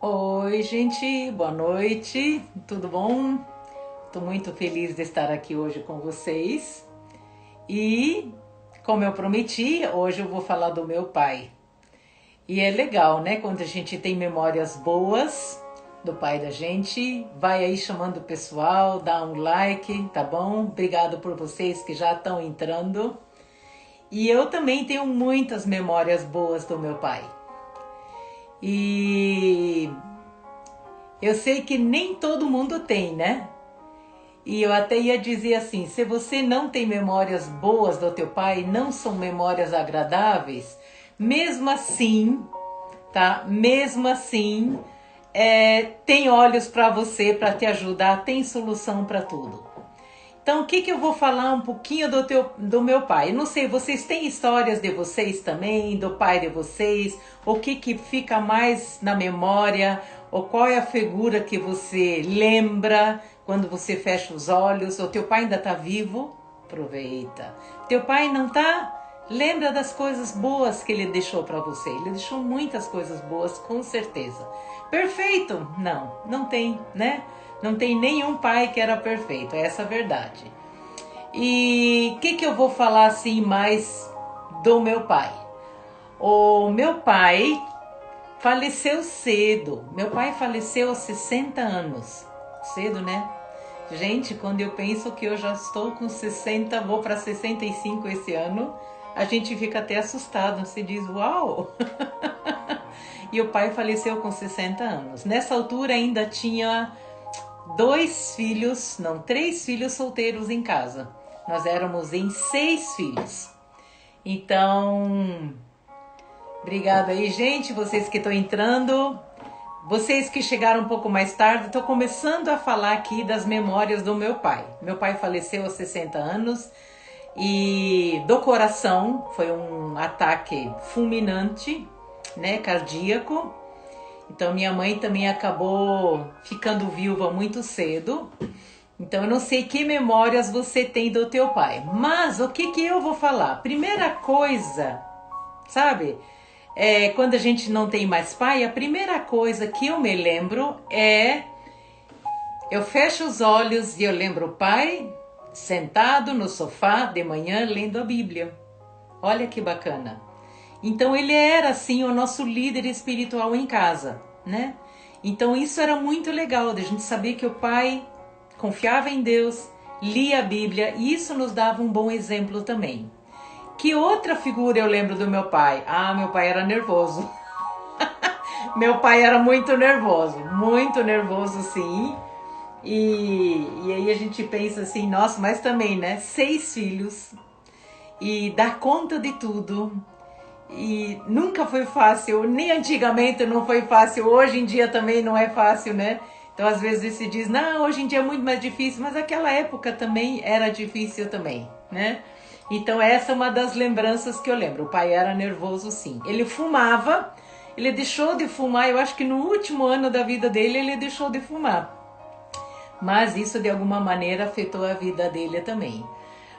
Oi, gente, boa noite, tudo bom? Estou muito feliz de estar aqui hoje com vocês e, como eu prometi, hoje eu vou falar do meu pai. E é legal, né? Quando a gente tem memórias boas do pai da gente, vai aí chamando o pessoal, dá um like, tá bom? Obrigado por vocês que já estão entrando. E eu também tenho muitas memórias boas do meu pai. E eu sei que nem todo mundo tem, né? E eu até ia dizer assim, se você não tem memórias boas do teu pai, não são memórias agradáveis, mesmo assim, tá? Mesmo assim, tem olhos para você, para te ajudar, tem solução para tudo. Então, o que eu vou falar um pouquinho do meu pai? Eu não sei, vocês têm histórias de vocês também, do pai de vocês? O que fica mais na memória? Ou qual é a figura que você lembra quando você fecha os olhos? O teu pai ainda está vivo? Aproveita. Teu pai não está? Lembra das coisas boas que ele deixou para você. Ele deixou muitas coisas boas, com certeza. Perfeito? Não, não tem, né? Não tem nenhum pai que era perfeito, essa é a verdade. E o que eu vou falar assim mais do meu pai? O meu pai faleceu cedo. Meu pai faleceu aos 60 anos. Cedo, né? Gente, quando eu penso que eu já estou com 60, vou para 65 esse ano, a gente fica até assustado, se diz, uau! E o pai faleceu com 60 anos. Nessa altura ainda tinha três filhos solteiros em casa. Nós éramos em 6 filhos. Então, obrigada aí, gente, vocês que estão entrando. Vocês que chegaram um pouco mais tarde, estou começando a falar aqui das memórias do meu pai. Meu pai faleceu aos 60 anos e do coração, foi um ataque fulminante, né, cardíaco. Então minha mãe também acabou ficando viúva muito cedo. Então eu não sei que memórias você tem do teu pai. Mas o que eu vou falar? Primeira coisa, sabe? Quando a gente não tem mais pai, a primeira coisa que eu me lembro é... Eu fecho os olhos e eu lembro o pai sentado no sofá de manhã lendo a Bíblia. Olha que bacana. Então ele era assim o nosso líder espiritual em casa, né? Então isso era muito legal, de a gente saber que o pai confiava em Deus, lia a Bíblia e isso nos dava um bom exemplo também. Que outra figura eu lembro do meu pai? Ah, meu pai era nervoso. Meu pai era muito nervoso sim. E aí a gente pensa assim, nossa, mas também, né? 6 filhos e dar conta de tudo. E nunca foi fácil, nem antigamente não foi fácil, hoje em dia também não é fácil, né? Então às vezes se diz, não, hoje em dia é muito mais difícil, mas aquela época também era difícil também, né? Então essa é uma das lembranças que eu lembro, o pai era nervoso sim. Ele fumava, ele deixou de fumar, eu acho que no último ano da vida dele ele deixou de fumar. Mas isso de alguma maneira afetou a vida dele também.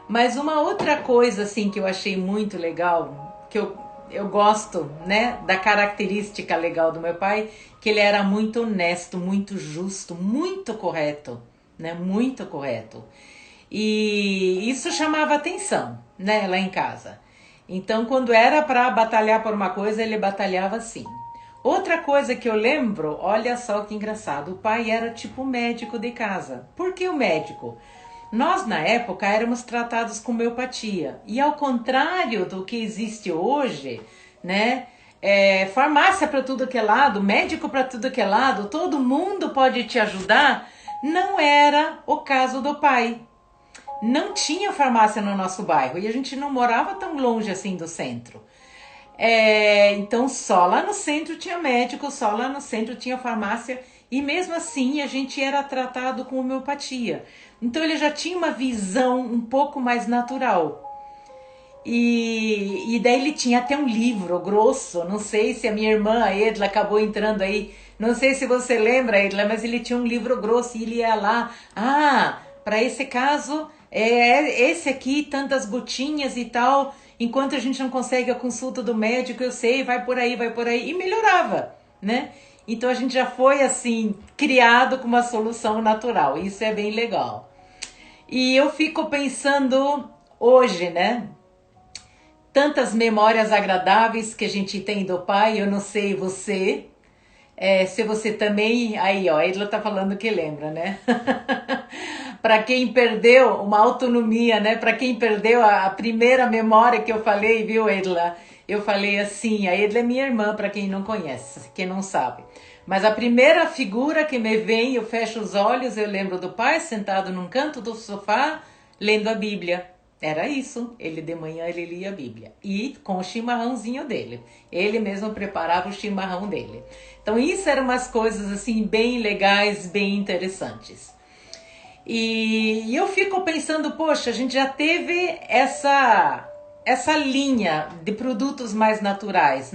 Mas uma outra coisa assim que eu achei muito legal, que eu gosto, né, da característica legal do meu pai, que ele era muito honesto, muito justo, muito correto, né, muito correto. E isso chamava atenção, né, lá em casa. Então, quando era para batalhar por uma coisa, ele batalhava sim. Outra coisa que eu lembro, olha só que engraçado, o pai era tipo médico de casa. Por que o médico? Nós, na época, éramos tratados com homeopatia. E ao contrário do que existe hoje, né? Farmácia para tudo que é lado, médico para tudo que é lado, todo mundo pode te ajudar. Não era o caso do pai. Não tinha farmácia no nosso bairro e a gente não morava tão longe assim do centro. Então só lá no centro tinha médico, só lá no centro tinha farmácia e mesmo assim a gente era tratado com homeopatia. Então ele já tinha uma visão um pouco mais natural. E daí ele tinha até um livro grosso, não sei se a minha irmã, a Edla, acabou entrando aí, não sei se você lembra, Edla, mas ele tinha um livro grosso e ele ia lá, para esse caso, esse aqui, tantas gotinhas e tal, enquanto a gente não consegue a consulta do médico, eu sei, vai por aí, e melhorava, né? Então a gente já foi assim, criado com uma solução natural. Isso é bem legal. E eu fico pensando hoje, né? Tantas memórias agradáveis que a gente tem do pai, eu não sei você, se você também, aí ó, a Edla tá falando que lembra, né? Para quem perdeu uma autonomia, né? Para quem perdeu a primeira memória que eu falei, viu, Edla? Eu falei assim, a Edla é minha irmã, para quem não conhece, quem não sabe. Mas a primeira figura que me vem, eu fecho os olhos, eu lembro do pai sentado num canto do sofá, lendo a Bíblia. Era isso, ele de manhã ele lia a Bíblia e com o chimarrãozinho dele, ele mesmo preparava o chimarrão dele. Então isso eram umas coisas assim bem legais, bem interessantes. E eu fico pensando, poxa, a gente já teve essa linha de produtos mais naturais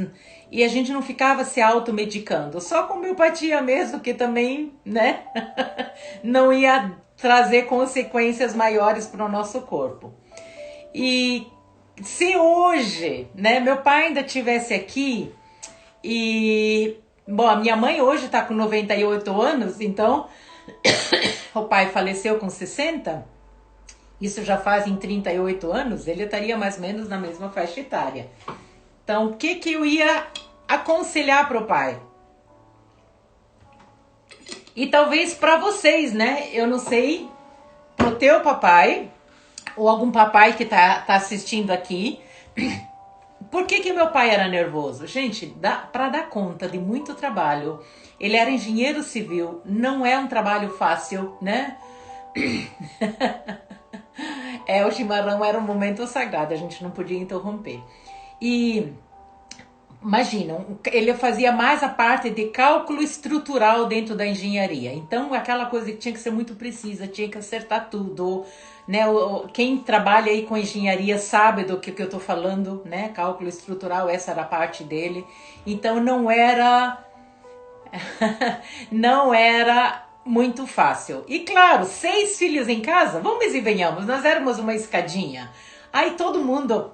e a gente não ficava se automedicando, só com homeopatia mesmo, que também, né, não ia trazer consequências maiores para o nosso corpo. E se hoje, né, meu pai ainda estivesse aqui e, bom, a minha mãe hoje está com 98 anos, então o pai faleceu com 60, isso já faz em 38 anos, ele estaria mais ou menos na mesma faixa etária. Então, o que eu ia aconselhar pro pai? E talvez para vocês, né, eu não sei, pro teu papai, ou algum papai que tá assistindo aqui, por que meu pai era nervoso? Gente, para dar conta de muito trabalho, ele era engenheiro civil, não é um trabalho fácil, né? O chimarrão era um momento sagrado, a gente não podia interromper. E imagina, ele fazia mais a parte de cálculo estrutural dentro da engenharia. Então, aquela coisa que tinha que ser muito precisa, tinha que acertar tudo, né? Quem trabalha aí com engenharia sabe do que eu estou falando, né? Cálculo estrutural, essa era a parte dele. Então, não era não era muito fácil. E claro, 6 filhos em casa, vamos e venhamos, nós éramos uma escadinha. Aí todo mundo,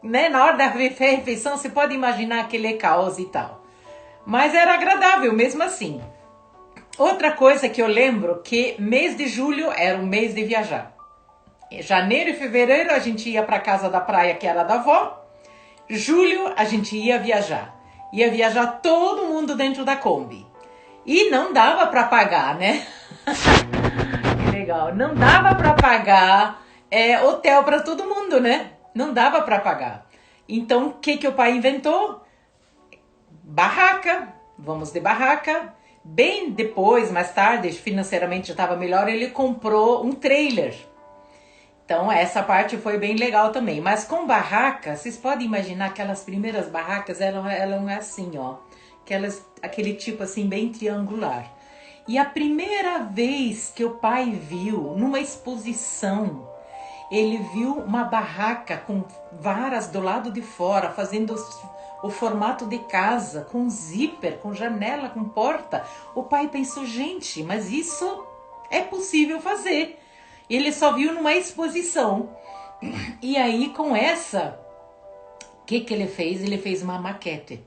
né, na hora da refeição, você pode imaginar aquele caos e tal. Mas era agradável mesmo assim. Outra coisa que eu lembro, que mês de julho era um mês de viajar. Em janeiro e fevereiro a gente ia para casa da praia, que era da avó. Julho a gente ia viajar. Ia viajar todo mundo dentro da Kombi. E não dava para pagar, né? Que legal. Não dava para pagar hotel para todo mundo, né? Não dava para pagar. Então, o que o pai inventou? Barraca. Vamos de barraca. Bem depois, mais tarde, financeiramente já estava melhor, ele comprou um trailer. Então, essa parte foi bem legal também. Mas com barraca, vocês podem imaginar aquelas primeiras barracas, eram assim, ó. Aquele tipo assim, bem triangular. E a primeira vez que o pai viu, numa exposição, ele viu uma barraca com varas do lado de fora, fazendo o formato de casa, com zíper, com janela, com porta. O pai pensou, gente, mas isso é possível fazer. Ele só viu numa exposição. E aí, com essa, o que ele fez? Ele fez uma maquete.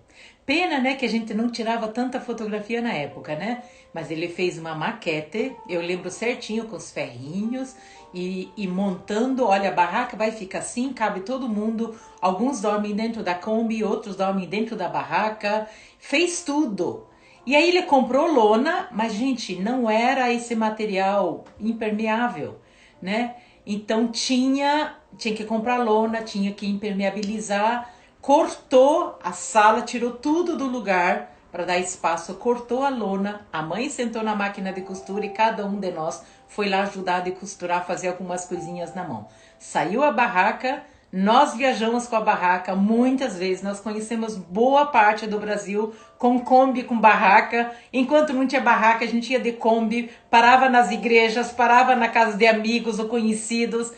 Pena, né, que a gente não tirava tanta fotografia na época, né? Mas ele fez uma maquete, eu lembro certinho, com os ferrinhos e montando. Olha, a barraca vai ficar assim, cabe todo mundo. Alguns dormem dentro da Kombi, outros dormem dentro da barraca. Fez tudo. E aí ele comprou lona, mas, gente, não era esse material impermeável, né? Então tinha que comprar lona, tinha que impermeabilizar. Cortou a sala, tirou tudo do lugar para dar espaço, cortou a lona, a mãe sentou na máquina de costura e cada um de nós foi lá ajudar a costurar, fazer algumas coisinhas na mão. Saiu a barraca, nós viajamos com a barraca, muitas vezes nós conhecemos boa parte do Brasil com Kombi, com barraca. Enquanto não tinha barraca, a gente ia de Kombi, parava nas igrejas, parava na casa de amigos ou conhecidos.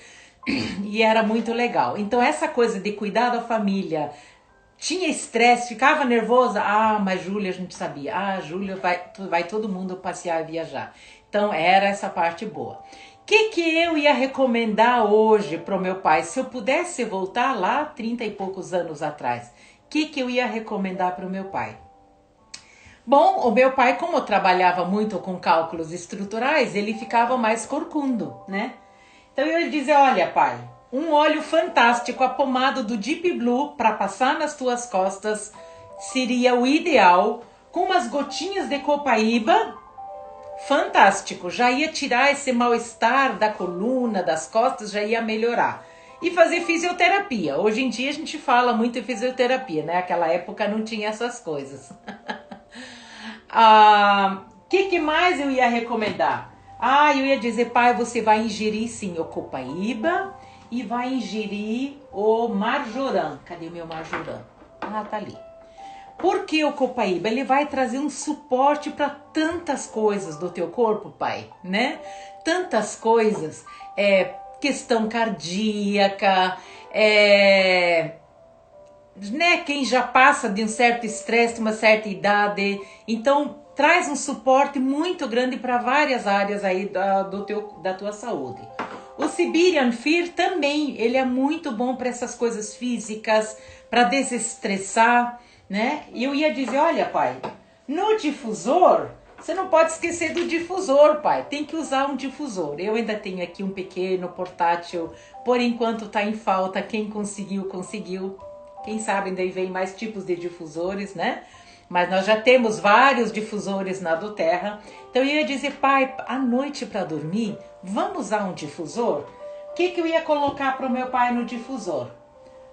E era muito legal. Então essa coisa de cuidar da família, tinha estresse, ficava nervosa. Ah, mas Júlia, a gente sabia. Ah, Júlia, vai todo mundo passear e viajar. Então era essa parte boa. O que eu ia recomendar hoje pro meu pai? Se eu pudesse voltar lá 30 e poucos anos atrás, o que eu ia recomendar pro meu pai? Bom, o meu pai, como trabalhava muito com cálculos estruturais, ele ficava mais corcundo, né? Então eu ia dizer, olha pai, um óleo fantástico, a pomada do Deep Blue para passar nas tuas costas seria o ideal, com umas gotinhas de copaíba, fantástico, já ia tirar esse mal-estar da coluna, das costas, já ia melhorar. E fazer fisioterapia. Hoje em dia a gente fala muito em fisioterapia, né? Aquela época não tinha essas coisas. Que mais eu ia recomendar? Eu ia dizer, pai, você vai ingerir sim o copaíba e vai ingerir o marjoram. Cadê o meu marjoram? Tá ali. Por que o copaíba? Ele vai trazer um suporte para tantas coisas do teu corpo, pai, né? Tantas coisas, questão cardíaca, né? Quem já passa de um certo estresse, uma certa idade, então traz um suporte muito grande para várias áreas aí da tua saúde. O Siberian Fir também, ele é muito bom para essas coisas físicas, para desestressar, né? E eu ia dizer, olha pai, no difusor, você não pode esquecer do difusor, pai. Tem que usar um difusor. Eu ainda tenho aqui um pequeno portátil, por enquanto tá em falta. Quem conseguiu, conseguiu. Quem sabe ainda vem mais tipos de difusores, né? Mas nós já temos vários difusores na doTERRA. Então eu ia dizer, pai, à noite para dormir, vamos usar um difusor? O que eu ia colocar para o meu pai no difusor?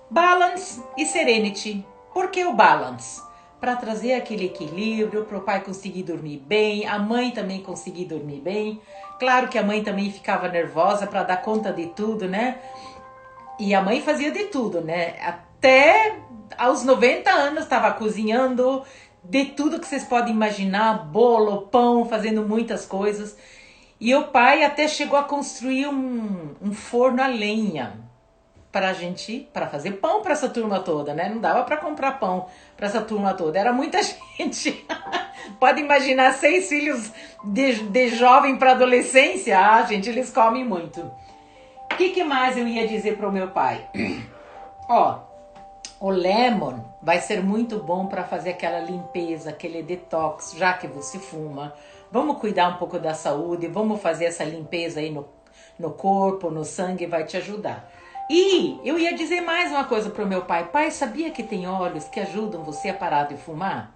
Balance e Serenity. Por que o Balance? Para trazer aquele equilíbrio, para o pai conseguir dormir bem, a mãe também conseguir dormir bem. Claro que a mãe também ficava nervosa para dar conta de tudo, né? E a mãe fazia de tudo, né? Até aos 90 anos estava cozinhando de tudo que vocês podem imaginar, bolo, pão, fazendo muitas coisas. E o pai até chegou a construir um forno a lenha para fazer pão para essa turma toda, né? Não dava para comprar pão para essa turma toda, era muita gente. Pode imaginar 6 filhos de jovem para adolescência, gente, eles comem muito. O que mais eu ia dizer pro meu pai? O lemon vai ser muito bom para fazer aquela limpeza, aquele detox, já que você fuma. Vamos cuidar um pouco da saúde, vamos fazer essa limpeza aí no corpo, no sangue, vai te ajudar. E eu ia dizer mais uma coisa pro meu pai. Pai, sabia que tem óleos que ajudam você a parar de fumar?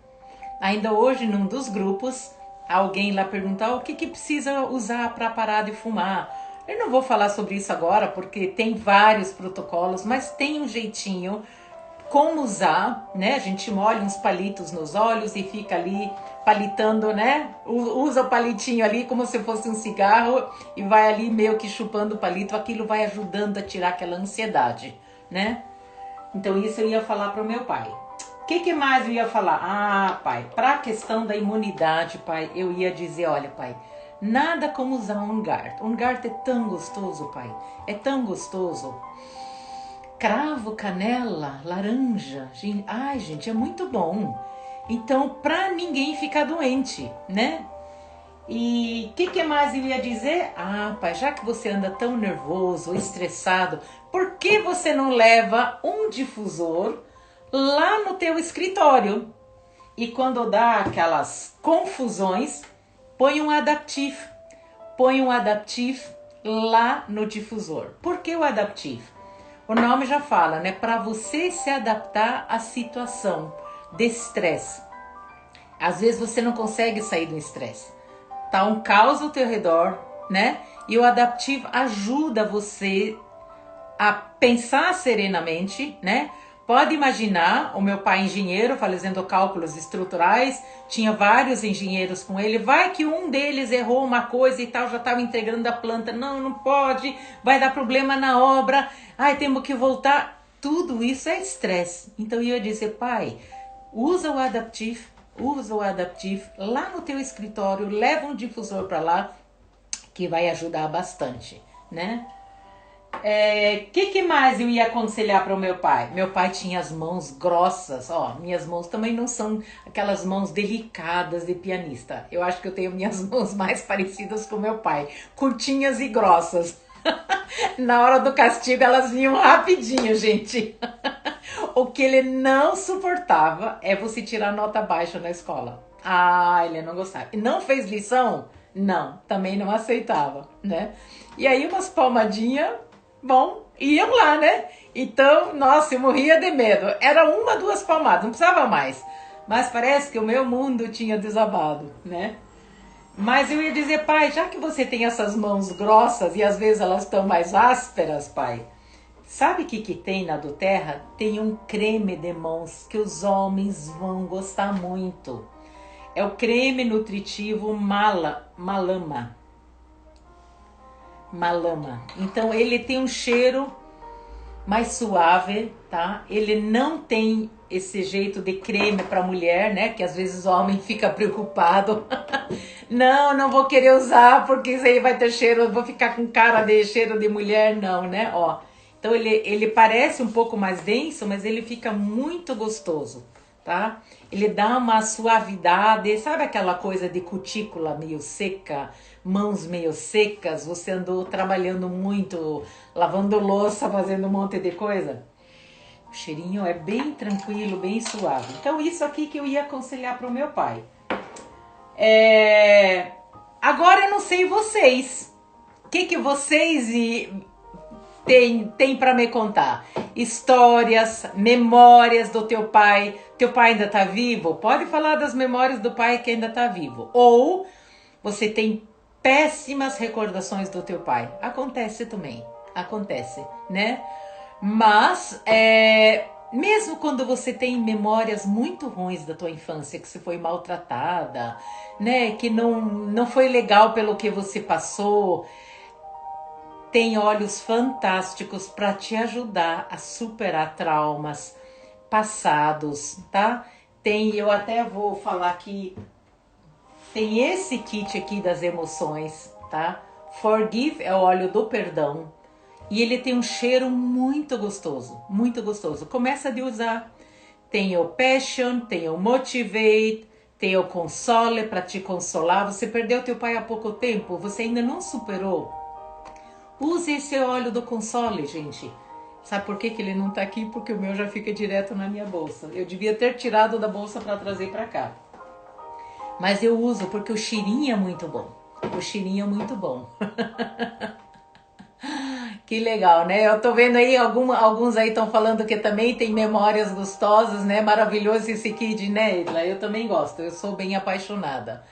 Ainda hoje, num dos grupos, alguém lá perguntou o que precisa usar para parar de fumar. Eu não vou falar sobre isso agora, porque tem vários protocolos, mas tem um jeitinho como usar, né? A gente molha uns palitos nos olhos e fica ali palitando, né? Usa o palitinho ali como se fosse um cigarro e vai ali meio que chupando o palito. Aquilo vai ajudando a tirar aquela ansiedade, né? Então isso eu ia falar para o meu pai. O que mais eu ia falar? Pai, para a questão da imunidade, pai, eu ia dizer, olha, pai, nada como usar um Ungart. Ungart é tão gostoso, pai. É tão gostoso. Cravo, canela, laranja. Gente, é muito bom. Então, pra ninguém ficar doente, né? E o que mais eu ia dizer? Pai, já que você anda tão nervoso, estressado, por que você não leva um difusor lá no teu escritório? E quando dá aquelas confusões, põe um Adaptive. Põe um Adaptive lá no difusor. Por que o Adaptive? O nome já fala, né? Para você se adaptar à situação de estresse. Às vezes você não consegue sair do estresse. Tá um caos ao teu redor, né? E o Adaptive ajuda você a pensar serenamente, né? Pode imaginar, o meu pai engenheiro, fazendo cálculos estruturais, tinha vários engenheiros com ele, vai que um deles errou uma coisa e tal, já estava integrando a planta, não pode, vai dar problema na obra, temos que voltar. Tudo isso é estresse. Então eu ia dizer, pai, usa o Adaptive lá no teu escritório, leva um difusor para lá, que vai ajudar bastante, né? Que mais eu ia aconselhar para o meu pai? Meu pai tinha as mãos grossas, minhas mãos também não são aquelas mãos delicadas de pianista. Eu acho que eu tenho minhas mãos mais parecidas com meu pai, curtinhas e grossas. Na hora do castigo elas vinham rapidinho, gente. O que ele não suportava é você tirar nota baixa na escola. Ah, ele não gostava. E não fez lição? Não, também não aceitava, né? E aí umas palmadinhas, bom, iam lá, né? Então, nossa, eu morria de medo. Era uma, duas palmadas, não precisava mais. Mas parece que o meu mundo tinha desabado, né? Mas eu ia dizer, pai, já que você tem essas mãos grossas e às vezes elas estão mais ásperas, pai, sabe o que tem na do Terra? Tem um creme de mãos que os homens vão gostar muito. É o creme nutritivo Malama. Malama. Então ele tem um cheiro mais suave, tá? Ele não tem esse jeito de creme para mulher, né? Que às vezes o homem fica preocupado. Não vou querer usar porque isso aí vai ter cheiro, eu vou ficar com cara de cheiro de mulher, não, né? Ó. Então ele parece um pouco mais denso, mas ele fica muito gostoso, tá? Ele dá uma suavidade, sabe aquela coisa de cutícula meio seca, mãos meio secas, você andou trabalhando muito, lavando louça, fazendo um monte de coisa? O cheirinho é bem tranquilo, bem suave. Então isso aqui que eu ia aconselhar pro meu pai. Agora eu não sei vocês. O que vocês tem para me contar? Histórias, memórias do teu pai. Teu pai ainda tá vivo? Pode falar das memórias do pai que ainda tá vivo. Ou você tem péssimas recordações do teu pai. Acontece também. Acontece, né? Mas, mesmo quando você tem memórias muito ruins da tua infância, que você foi maltratada, né? Que não foi legal pelo que você passou, tem óleos fantásticos para te ajudar a superar traumas passados, tá? Eu até vou falar que tem esse kit aqui das emoções, tá? Forgive é o óleo do perdão. E ele tem um cheiro muito gostoso, muito gostoso. Começa de usar. Tem o Passion, tem o Motivate, tem o Console para te consolar. Você perdeu teu pai há pouco tempo, você ainda não superou. Use esse óleo do Console, gente. Sabe por que ele não tá aqui? Porque o meu já fica direto na minha bolsa. Eu devia ter tirado da bolsa para trazer para cá. Mas eu uso porque o cheirinho é muito bom. O cheirinho é muito bom. Que legal, né? Eu tô vendo aí, alguns aí estão falando que também tem memórias gostosas, né? Maravilhoso esse kit, né, Edla? Eu também gosto, eu sou bem apaixonada.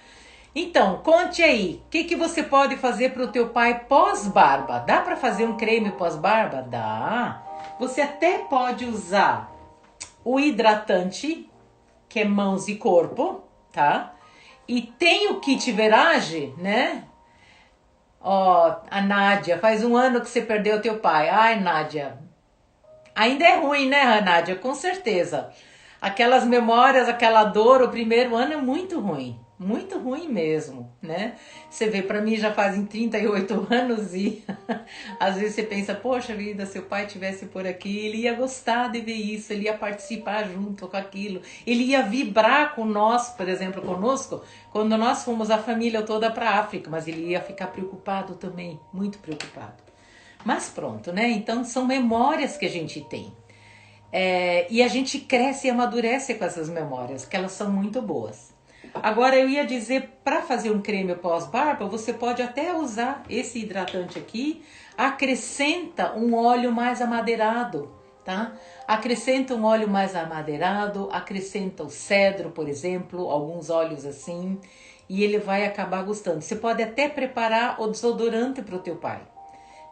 Então, conte aí, o que você pode fazer pro teu pai pós-barba? Dá para fazer um creme pós-barba? Dá. Você até pode usar o hidratante, que é mãos e corpo, tá? E tem o kit Verage, né? Ó, a Nádia, faz um ano que você perdeu teu pai. Ai, Nádia, ainda é ruim, né, Nádia? Com certeza. Aquelas memórias, aquela dor, o primeiro ano é muito ruim mesmo, né? Você vê, pra mim já fazem 38 anos e às vezes você pensa, poxa vida, se o pai tivesse por aqui, ele ia gostar de ver isso, ele ia participar junto com aquilo, ele ia vibrar com nós, por exemplo, conosco, quando nós fomos a família toda pra África, mas ele ia ficar preocupado também, muito preocupado. Mas pronto, né? Então são memórias que a gente tem. E a gente cresce e amadurece com essas memórias, que elas são muito boas. Agora eu ia dizer, para fazer um creme pós-barba, você pode até usar esse hidratante aqui, acrescenta um óleo mais amadeirado, tá? Acrescenta um óleo mais amadeirado, acrescenta o cedro, por exemplo, alguns óleos assim, e ele vai acabar gostando. Você pode até preparar o desodorante para o teu pai,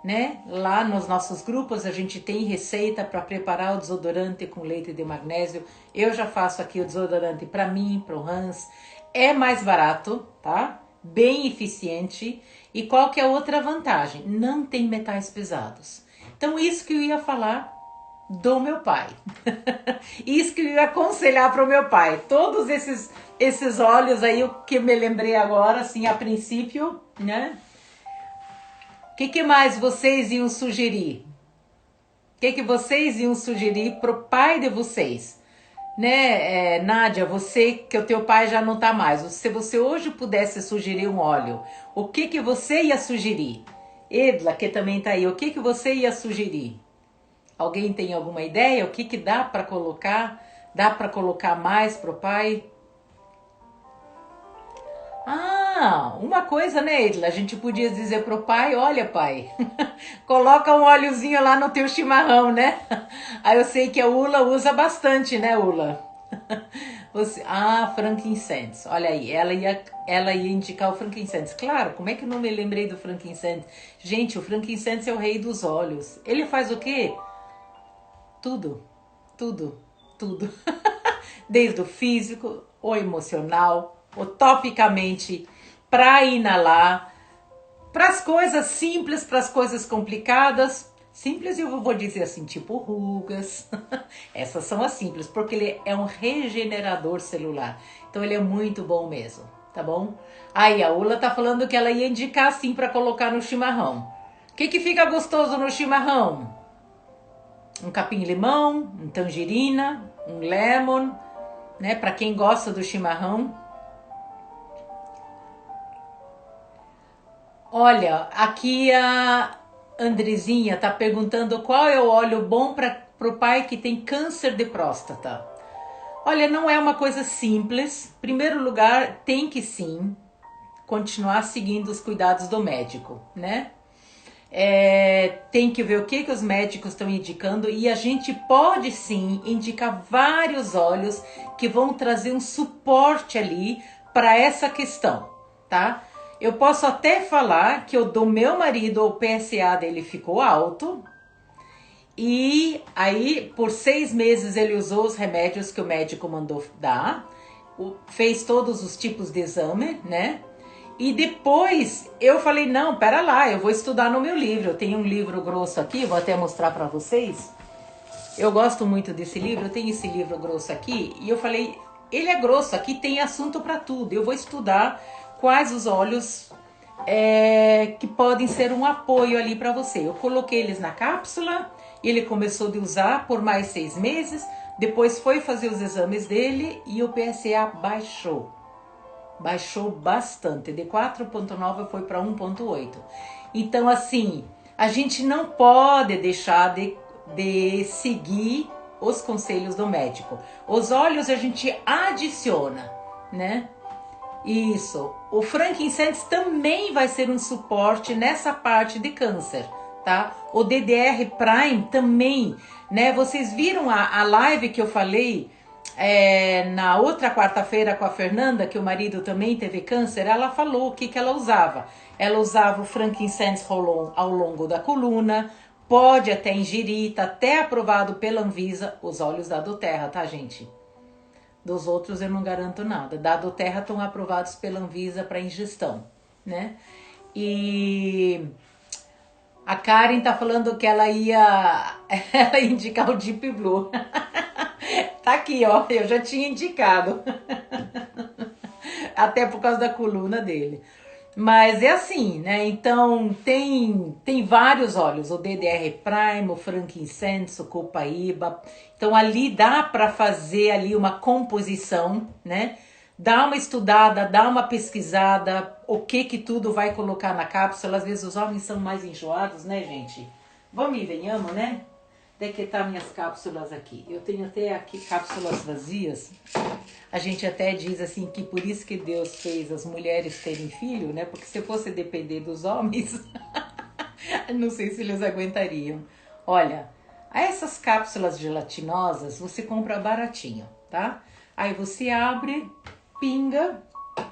né? Lá nos nossos grupos a gente tem receita para preparar o desodorante com leite de magnésio. Eu já faço aqui o desodorante para mim, para o Hans. É mais barato, tá? Bem eficiente. E qual que é a outra vantagem? Não tem metais pesados. Então isso que eu ia falar do meu pai. Isso que eu ia aconselhar para o meu pai. Todos esses óleos aí, o que eu me lembrei agora, assim, a princípio, né? O que mais vocês iam sugerir? O que vocês iam sugerir pro pai de vocês? Né, Nádia, você, que o teu pai já não tá mais. Se você hoje pudesse sugerir um óleo, o que você ia sugerir? Edla, que também tá aí, o que você ia sugerir? Alguém tem alguma ideia? O que que dá para colocar? Dá para colocar mais pro pai? Ah, uma coisa, né, Edla? A gente podia dizer pro pai, olha, pai, coloca um óleozinho lá no teu chimarrão, né? Aí eu sei que a Ula usa bastante, né, Ula? Frankincense. Olha aí, ela ia indicar o frankincense. Claro, como é que eu não me lembrei do frankincense? Gente, o frankincense é o rei dos óleos. Ele faz o quê? Tudo, tudo, tudo. Desde o físico, o emocional, o topicamente, para inalar, para as coisas simples, para as coisas complicadas. Simples eu vou dizer assim, tipo rugas. Essas são as simples, porque ele é um regenerador celular. Então ele é muito bom mesmo, tá bom? Aí a Ula tá falando que ela ia indicar assim para colocar no chimarrão. O que que fica gostoso no chimarrão? Um capim-limão, um tangerina, um lemon, né? Para quem gosta do chimarrão. Olha, aqui a Andrezinha tá perguntando qual é o óleo bom para o pai que tem câncer de próstata. Olha, não é uma coisa simples. Em primeiro lugar, tem que sim continuar seguindo os cuidados do médico, né? Tem que ver o que os médicos estão indicando e a gente pode sim indicar vários óleos que vão trazer um suporte ali para essa questão, tá? Eu posso até falar que o do meu marido, o PSA dele ficou alto e aí por 6 meses ele usou os remédios que o médico mandou dar, fez todos os tipos de exame, né? E depois eu falei, não, pera lá, eu vou estudar no meu livro. Eu tenho um livro grosso aqui, vou até mostrar para vocês. Eu gosto muito desse livro, eu tenho esse livro grosso aqui. E eu falei, ele é grosso, aqui tem assunto para tudo. Eu vou estudar quais os óleos que podem ser um apoio ali para você. Eu coloquei eles na cápsula, ele começou a usar por mais 6 meses. Depois foi fazer os exames dele e o PSA baixou. Baixou bastante, de 4,9 foi para 1,8. Então, assim, a gente não pode deixar de seguir os conselhos do médico. Os óleos a gente adiciona, né? Isso. O frankincense também vai ser um suporte nessa parte de câncer, tá? O DDR Prime também, né? Vocês viram a live que eu falei na outra quarta-feira com a Fernanda, que o marido também teve câncer? Ela falou o que ela usava. Ela usava o frankincense rolon ao longo da coluna, pode até ingerir, tá até aprovado pela Anvisa, os óleos da doTERRA, tá, gente? Dos outros eu não garanto nada. Da doTERRA estão aprovados pela Anvisa para ingestão, né? E a Karen tá falando que ela ia indicar o Deep Blue. Tá aqui, ó, eu já tinha indicado. Até por causa da coluna dele. Mas é assim, né? Então tem vários óleos, o DDR Prime, o frankincense, o copaíba. Então ali dá para fazer ali uma composição, né? Dá uma estudada, dá uma pesquisada, o que tudo vai colocar na cápsula. Às vezes os homens são mais enjoados, né, gente? Vamos e venhamos, né? De que tá minhas cápsulas aqui. Eu tenho até aqui cápsulas vazias. A gente até diz assim que por isso que Deus fez as mulheres terem filho, né? Porque se fosse depender dos homens, não sei se eles aguentariam. Olha, essas cápsulas gelatinosas você compra baratinho, tá? Aí você abre, pinga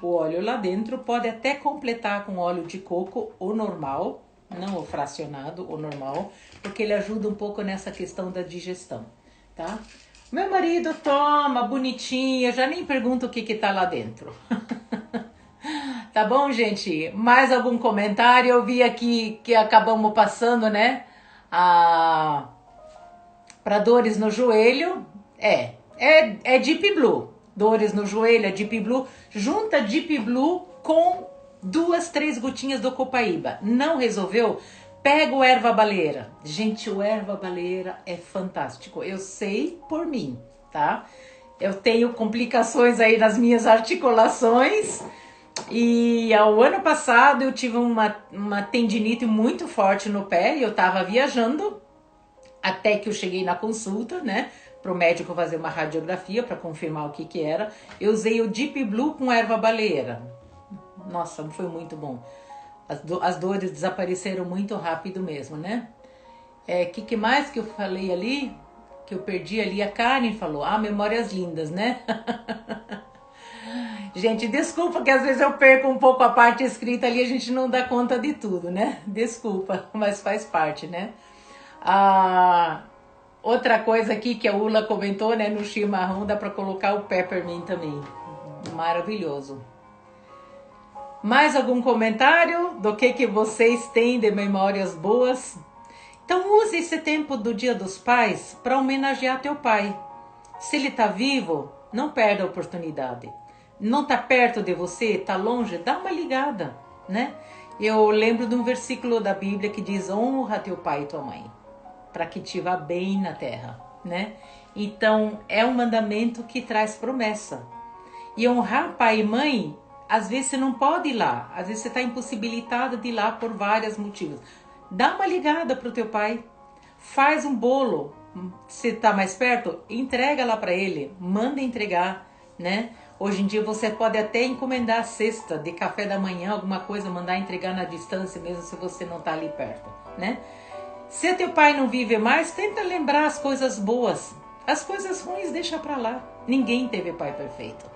o óleo lá dentro, pode até completar com óleo de coco, o normal, não o fracionado, o normal, porque ele ajuda um pouco nessa questão da digestão, tá? Meu marido toma, bonitinho, eu já nem pergunto o que tá lá dentro. Tá bom, gente? Mais algum comentário? Eu vi aqui que acabamos passando, né? Para dores no joelho, é Deep Blue. Dores no joelho é Deep Blue. Junta Deep Blue com 2, 3 gotinhas do copaíba. Não resolveu? Pega o erva baleira. Gente, o erva baleira é fantástico. Eu sei por mim, tá? Eu tenho complicações aí nas minhas articulações. E ao ano passado eu tive uma tendinite muito forte no pé e eu tava viajando. até que eu cheguei na consulta, né? Para o médico fazer uma radiografia para confirmar o que que era. Eu usei o Deep Blue com erva baleeira. Nossa, foi muito bom. As dores desapareceram muito rápido mesmo, né? Que mais que eu falei ali? Que eu perdi ali? A Karen falou. Ah, memórias lindas, né? Gente, desculpa que às vezes eu perco um pouco a parte escrita ali, a gente não dá conta de tudo, né? Desculpa, mas faz parte, né? Outra coisa aqui que a Ula comentou, né? No chimarrão dá para colocar o peppermint também. Maravilhoso. Mais algum comentário do que vocês têm de memórias boas? Então use esse tempo do Dia dos Pais para homenagear teu pai. Se ele está vivo, não perda a oportunidade. Não está perto de você, está longe, dá uma ligada, né? Eu lembro de um versículo da Bíblia que diz: honra teu pai e tua mãe, para que te vá bem na terra, né? Então é um mandamento que traz promessa. E honrar pai e mãe, às vezes você não pode ir lá, às vezes você está impossibilitado de ir lá por vários motivos. Dá uma ligada pro teu pai, faz um bolo, se está mais perto, entrega lá para ele, manda entregar, né? Hoje em dia você pode até encomendar a cesta de café da manhã, alguma coisa, mandar entregar na distância, mesmo se você não está ali perto, né? Se teu pai não vive mais, tenta lembrar as coisas boas. As coisas ruins deixa para lá. Ninguém teve pai perfeito.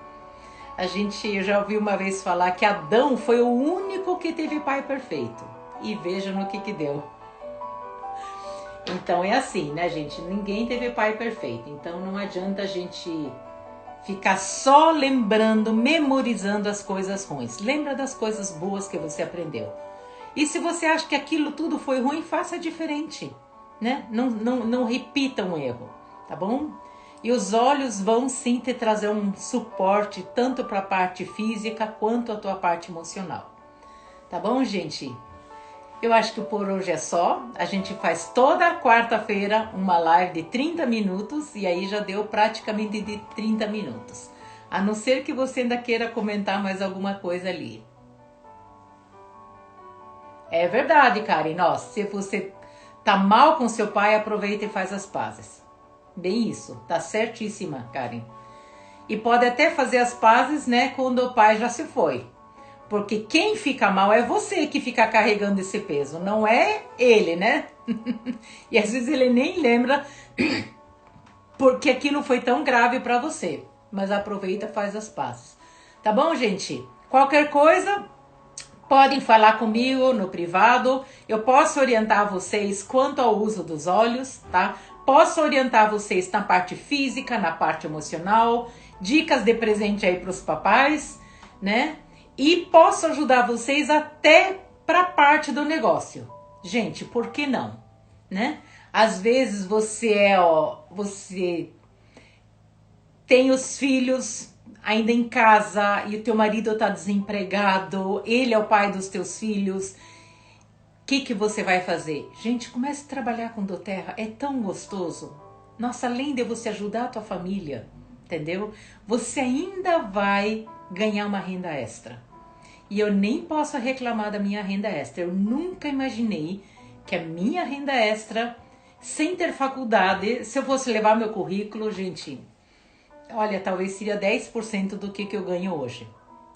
Eu já ouvi uma vez falar que Adão foi o único que teve pai perfeito. E veja no que deu. Então é assim, né, gente? Ninguém teve pai perfeito. Então não adianta a gente ficar só lembrando, memorizando as coisas ruins. Lembra das coisas boas que você aprendeu. E se você acha que aquilo tudo foi ruim, faça diferente, né? Não repita um erro, tá bom? E os olhos vão sim te trazer um suporte, tanto para a parte física, quanto a tua parte emocional. Tá bom, gente? Eu acho que por hoje é só. A gente faz toda quarta-feira uma live de 30 minutos e aí já deu praticamente de 30 minutos. A não ser que você ainda queira comentar mais alguma coisa ali. É verdade, Karen. Nossa, se você tá mal com seu pai, aproveita e faz as pazes. Bem isso, tá certíssima, Karen. E pode até fazer as pazes, né, quando o pai já se foi. Porque quem fica mal é você que fica carregando esse peso, não é ele, né? E às vezes ele nem lembra porque aquilo foi tão grave para você. Mas aproveita e faz as pazes. Tá bom, gente? Qualquer coisa, podem falar comigo no privado. Eu posso orientar vocês quanto ao uso dos olhos, tá? Posso orientar vocês na parte física, na parte emocional, dicas de presente aí para os papais, né? E posso ajudar vocês até para a parte do negócio. Gente, por que não? Né? Às vezes você tem os filhos ainda em casa e o teu marido está desempregado, ele é o pai dos teus filhos. O que você vai fazer? Gente, comece a trabalhar com doTERRA, é tão gostoso. Nossa, além de você ajudar a tua família, entendeu? Você ainda vai ganhar uma renda extra. E eu nem posso reclamar da minha renda extra. Eu nunca imaginei que a minha renda extra, sem ter faculdade, se eu fosse levar meu currículo, gente, olha, talvez seria 10% do que eu ganho hoje,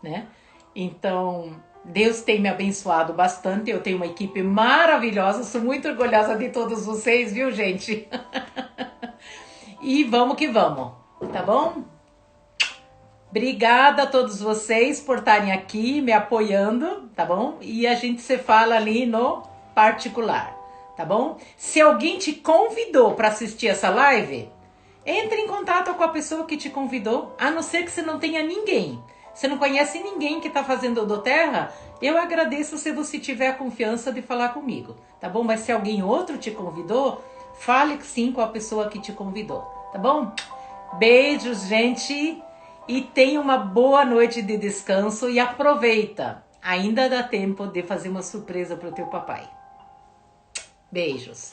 né? Então, Deus tem me abençoado bastante. Eu tenho uma equipe maravilhosa. Sou muito orgulhosa de todos vocês, viu, gente? E vamos que vamos, tá bom? Obrigada a todos vocês por estarem aqui me apoiando, tá bom? E a gente se fala ali no particular, tá bom? Se alguém te convidou para assistir essa live, entre em contato com a pessoa que te convidou, a não ser que você não tenha ninguém. Você não conhece ninguém que está fazendo o doTERRA, eu agradeço se você tiver a confiança de falar comigo, tá bom? Mas se alguém outro te convidou, fale sim com a pessoa que te convidou, tá bom? Beijos, gente! E tenha uma boa noite de descanso e aproveita. Ainda dá tempo de fazer uma surpresa para o teu papai. Beijos.